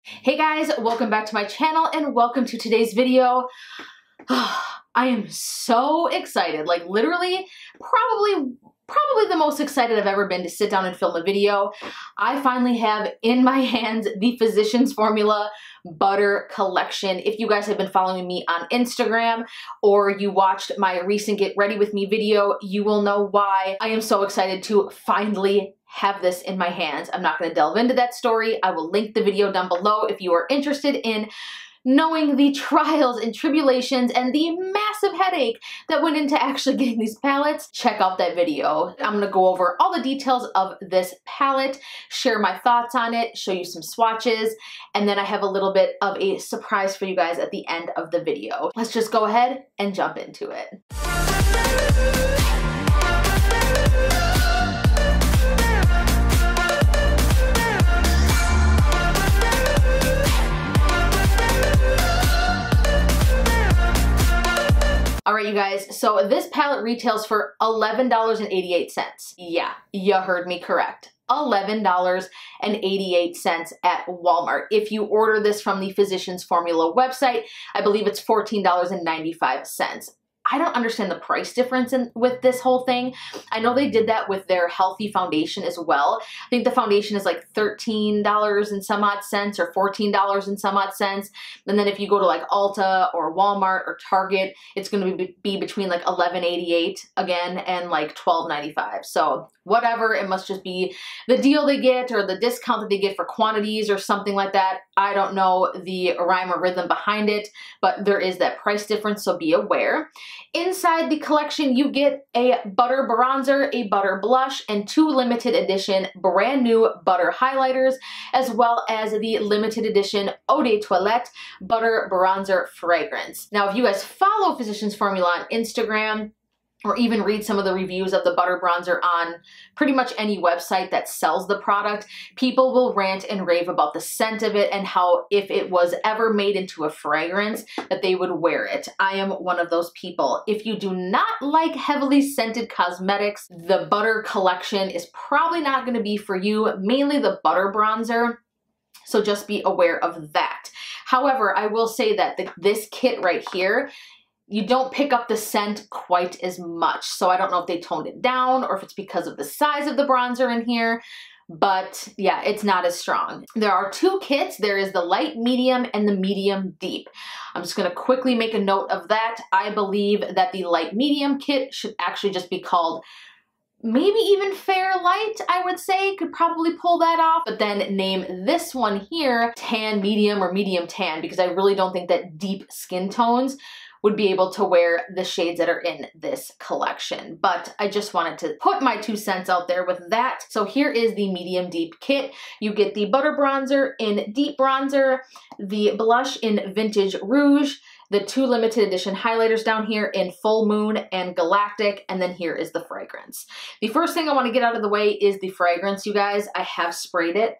Hey guys, welcome back to my channel and welcome to today's video. I am so excited, like literally probably the most excited I've ever been to sit down and film a video. I finally have in my hands the Physicans Formula Butter Collection. If you guys have been following me on Instagram or you watched my recent Get Ready With Me video, you will know why I am so excited to finally have this in my hands. I'm not going to delve into that story. I will link the video down below if you are interested in knowing the trials and tribulations and the massive headache that went into actually getting these palettes. Check out that video. I'm gonna go over all the details of this palette, share my thoughts on it, show you some swatches, and then I have a little bit of a surprise for you guys at the end of the video. Let's just go ahead and jump into it. All right, you guys, so this palette retails for $11.88. Yeah, you heard me correct. $11.88 at Walmart. If you order this from the Physicans Formula website, I believe it's $14.95. I don't understand the price difference with this whole thing. I know they did that with their healthy foundation as well. I think the foundation is like $13 and some odd cents or $14 and some odd cents. And then if you go to like Ulta or Walmart or Target, it's going to be between like $11.88 again and like $12.95. So whatever, it must just be the deal they get or the discount that they get for quantities or something like that. I don't know the rhyme or rhythm behind it, but there is that price difference, so be aware. Inside the collection, you get a butter bronzer, a butter blush, and 2 limited edition brand new butter highlighters, as well as the limited edition Eau de Toilette butter bronzer fragrance. Now, if you guys follow Physicans Formula on Instagram, or even read some of the reviews of the butter bronzer on pretty much any website that sells the product, people will rant and rave about the scent of it and how if it was ever made into a fragrance that they would wear it. I am one of those people. If you do not like heavily scented cosmetics, the butter collection is probably not going to be for you, mainly the butter bronzer. So just be aware of that. However, I will say that this kit right here, you don't pick up the scent quite as much. So I don't know if they toned it down or if it's because of the size of the bronzer in here, but yeah, it's not as strong. There are 2 kits. There is the light medium and the medium deep. I'm just gonna quickly make a note of that. I believe that the light medium kit should actually just be called maybe even fair light, I would say, could probably pull that off, but then name this one here tan medium or medium tan, because I really don't think that deep skin tones would be able to wear the shades that are in this collection. But I just wanted to put my 2 cents out there with that. So here is the medium deep kit. You get the butter bronzer in deep bronzer, the blush in vintage rouge, the 2 limited edition highlighters down here in Full Moon and Galactic, and then here is the fragrance. The first thing I want to get out of the way is the fragrance, you guys. I have sprayed it.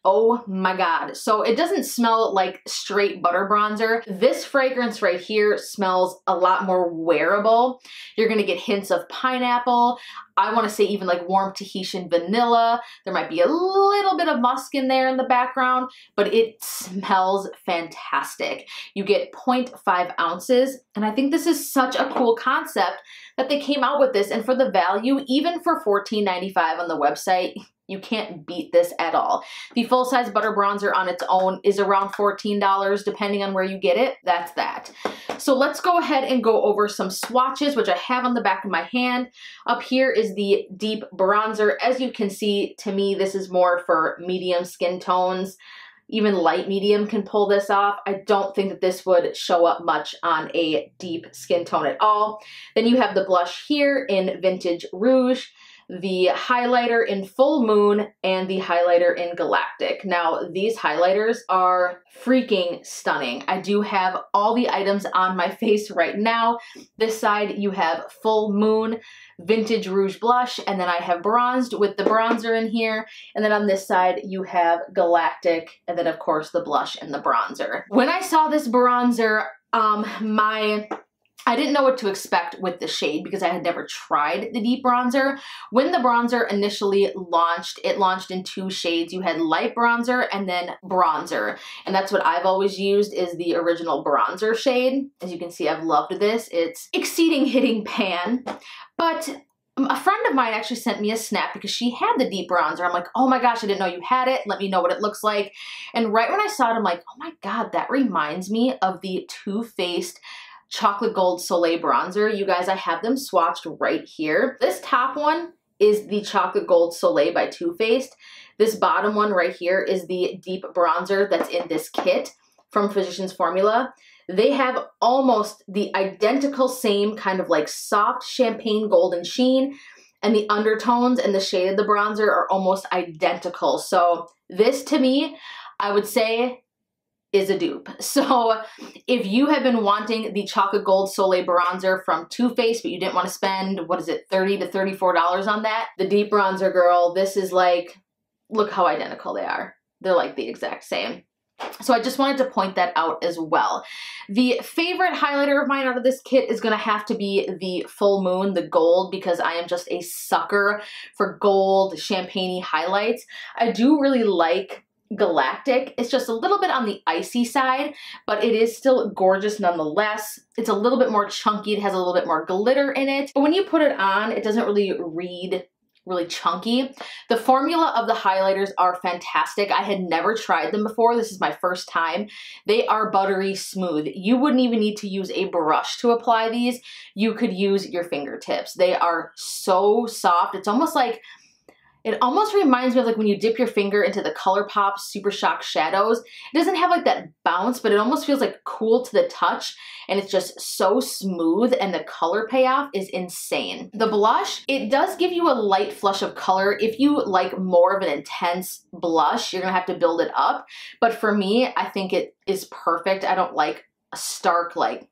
Oh my God. So it doesn't smell like straight butter bronzer. This fragrance right here smells a lot more wearable. You're going to get hints of pineapple. I want to say even like warm Tahitian vanilla. There might be a little bit of musk in there in the background, but it smells fantastic. You get 0.5 ounces. And I think this is such a cool concept that they came out with this. And for the value, even for $14.95 on the website, you can't beat this at all. The full-size butter bronzer on its own is around $14, depending on where you get it. That's that. So let's go ahead and go over some swatches, which I have on the back of my hand. Up here is the deep bronzer. As you can see, to me, this is more for medium skin tones. Even light medium can pull this off. I don't think that this would show up much on a deep skin tone at all. Then you have the blush here in Vintage Rouge, the highlighter in Full Moon, and the highlighter in Galactic. Now, these highlighters are freaking stunning. I do have all the items on my face right now. This side, you have Full Moon, Vintage Rouge Blush, and then I have bronzed with the bronzer in here. And then on this side, you have Galactic, and then of course the blush and the bronzer. When I saw this bronzer, my I didn't know what to expect with the shade because I had never tried the deep bronzer. When the bronzer initially launched, it launched in 2 shades. You had light bronzer and then bronzer. And that's what I've always used, is the original bronzer shade. As you can see, I've loved this. It's exceeding hitting pan. But a friend of mine actually sent me a snap because she had the deep bronzer. I'm like, oh my gosh, I didn't know you had it. Let me know what it looks like. And right when I saw it, I'm like, oh my God, that reminds me of the Too Faced Chocolate Gold Soleil bronzer. You guys, I have them swatched right here. This top one is the Chocolate Gold Soleil by Too Faced. This bottom one right here is the deep bronzer that's in this kit from Physicans Formula. They have almost the identical same kind of like soft champagne golden sheen, and the undertones and the shade of the bronzer are almost identical. So this, to me, I would say is a dupe. So if you have been wanting the Chocolate Gold Soleil bronzer from Too Faced, but you didn't want to spend, what is it, $30 to $34 on that, the deep bronzer, girl, this is like, look how identical they are. They're like the exact same. So I just wanted to point that out as well. The favorite highlighter of mine out of this kit is going to have to be the Full Moon, the gold, because I am just a sucker for gold champagne-y highlights. I do really like Galactic. It's just a little bit on the icy side, but it is still gorgeous nonetheless. It's a little bit more chunky. It has a little bit more glitter in it, but when you put it on, it doesn't really read really chunky. The formula of the highlighters are fantastic. I had never tried them before. This is my first time. They are buttery smooth. You wouldn't even need to use a brush to apply these. You could use your fingertips. They are so soft. It's almost like, it almost reminds me of like when you dip your finger into the ColourPop Super Shock Shadows. It doesn't have like that bounce, but it almost feels like cool to the touch, and it's just so smooth, and the color payoff is insane. The blush, it does give you a light flush of color. If you like more of an intense blush, you're gonna have to build it up. But for me, I think it is perfect. I don't like a stark like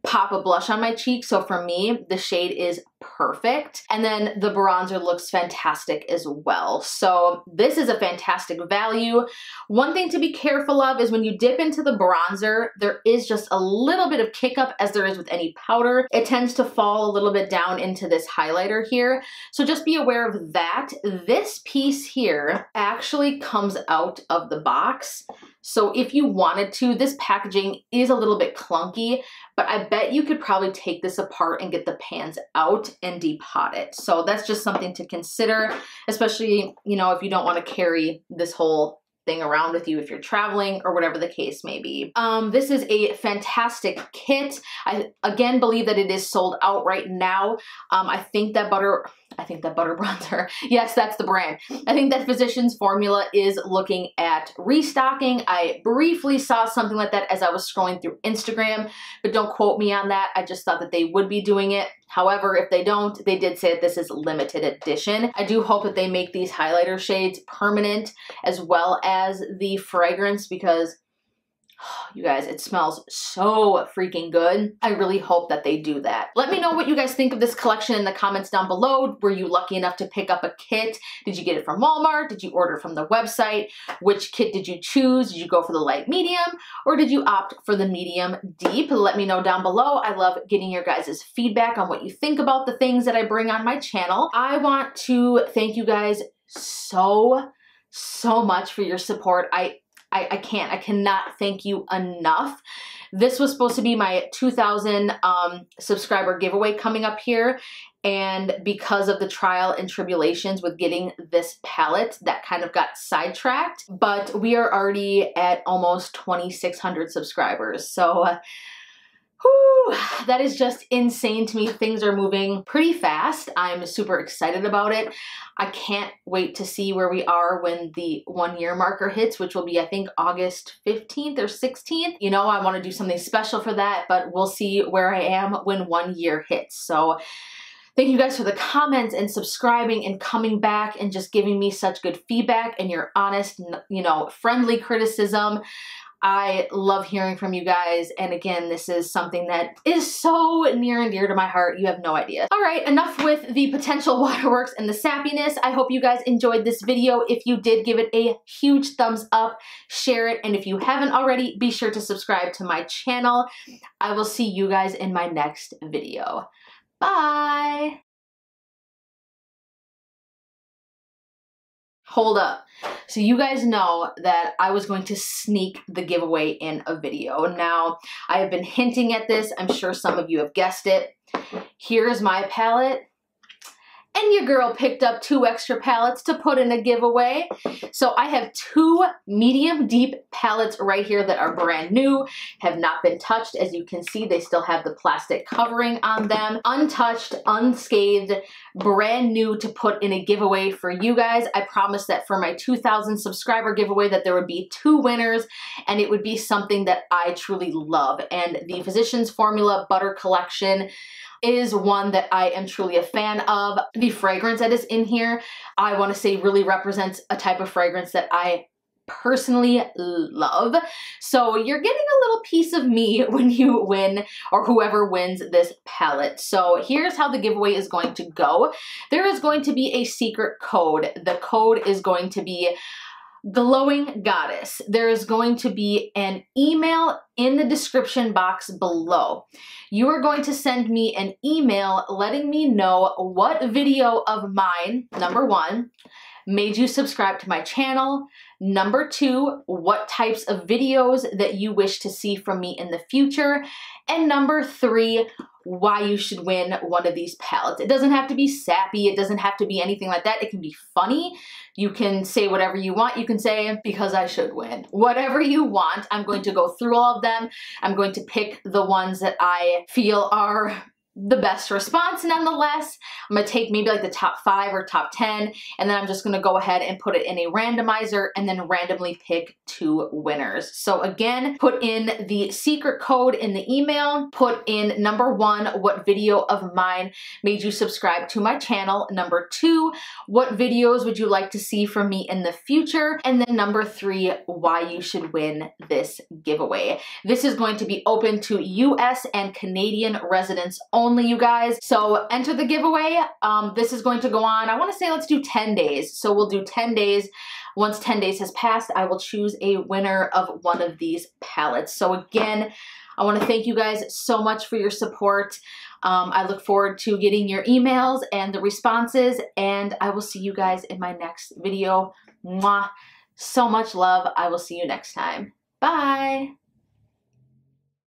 pop of blush on my cheek, so for me the shade is perfect. And then the bronzer looks fantastic as well. So this is a fantastic value. One thing to be careful of is when you dip into the bronzer, there is just a little bit of kick up, as there is with any powder. It tends to fall a little bit down into this highlighter here, so just be aware of that. This piece here actually comes out of the box, so if you wanted to, this packaging is a little bit clunky, but I bet you could probably take this apart and get the pans out and depot it. So that's just something to consider, especially, you know, if you don't want to carry this whole thing around with you if you're traveling or whatever the case may be. This is a fantastic kit. I again believe that it is sold out right now. I think that butter bronzer, yes, that's the brand. I think that Physicans Formula is looking at restocking. I briefly saw something like that as I was scrolling through Instagram, but don't quote me on that. I just thought that they would be doing it. However, if they don't, they did say that this is limited edition. I do hope that they make these highlighter shades permanent as well as the fragrance, because you guys, it smells so freaking good. I really hope that they do that. Let me know what you guys think of this collection in the comments down below. Were you lucky enough to pick up a kit? Did you get it from Walmart? Did you order from the website? Which kit did you choose? Did you go for the light medium, or did you opt for the medium deep? Let me know down below. I love getting your guys' feedback on what you think about the things that I bring on my channel. I want to thank you guys so much for your support. I cannot thank you enough. This was supposed to be my 2,000 subscriber giveaway coming up here, and because of the trial and tribulations with getting this palette, that kind of got sidetracked, but we are already at almost 2,600 subscribers, so whew, that is just insane to me. Things are moving pretty fast. I'm super excited about it. I can't wait to see where we are when the 1 year marker hits, which will be, I think, August 15th or 16th. You know, I want to do something special for that, but we'll see where I am when 1 year hits. So thank you guys for the comments and subscribing and coming back and just giving me such good feedback and your honest, you know, friendly criticism. I love hearing from you guys, and again, this is something that is so near and dear to my heart. You have no idea. All right, enough with the potential waterworks and the sappiness. I hope you guys enjoyed this video. If you did, give it a huge thumbs up, share it, and if you haven't already, be sure to subscribe to my channel. I will see you guys in my next video. Bye! Hold up. So you guys know that I was going to sneak the giveaway in a video. Now, I have been hinting at this. I'm sure some of you have guessed it. Here's my palette. And your girl picked up 2 extra palettes to put in a giveaway. So I have 2 medium deep palettes right here that are brand new, have not been touched. As you can see, they still have the plastic covering on them. Untouched, unscathed, brand new to put in a giveaway for you guys. I promised that for my 2,000 subscriber giveaway that there would be 2 winners, and it would be something that I truly love. And the Physicans Formula Butter Collection is one that I am truly a fan of. The fragrance that is in here, I want to say really represents a type of fragrance that I personally love. So you're getting a little piece of me when you win, or whoever wins this palette. So here's how the giveaway is going to go. There is going to be a secret code. The code is going to be Glowing Goddess. There is going to be an email in the description box below. You are going to send me an email letting me know what video of mine, number 1, made you subscribe to my channel. Number 2, what types of videos that you wish to see from me in the future. And number 3, why you should win one of these palettes. It doesn't have to be sappy. It doesn't have to be anything like that. It can be funny. You can say whatever you want. You can say, because I should win. Whatever you want. I'm going to go through all of them. I'm going to pick the ones that I feel are the best response nonetheless. I'm going to take maybe like the top 5 or top 10, and then I'm just going to go ahead and put it in a randomizer and then randomly pick 2 winners. So again, put in the secret code in the email, put in number 1, what video of mine made you subscribe to my channel, number 2, what videos would you like to see from me in the future, and then number 3, why you should win this giveaway. This is going to be open to US and Canadian residents only, you guys. So enter the giveaway. This is going to go on, I want to say let's do 10 days. So we'll do 10 days. Once 10 days has passed, I will choose a winner of one of these palettes. So again, I want to thank you guys so much for your support. I look forward to getting your emails and the responses, and I will see you guys in my next video. Mwah. So much love. I will see you next time. Bye.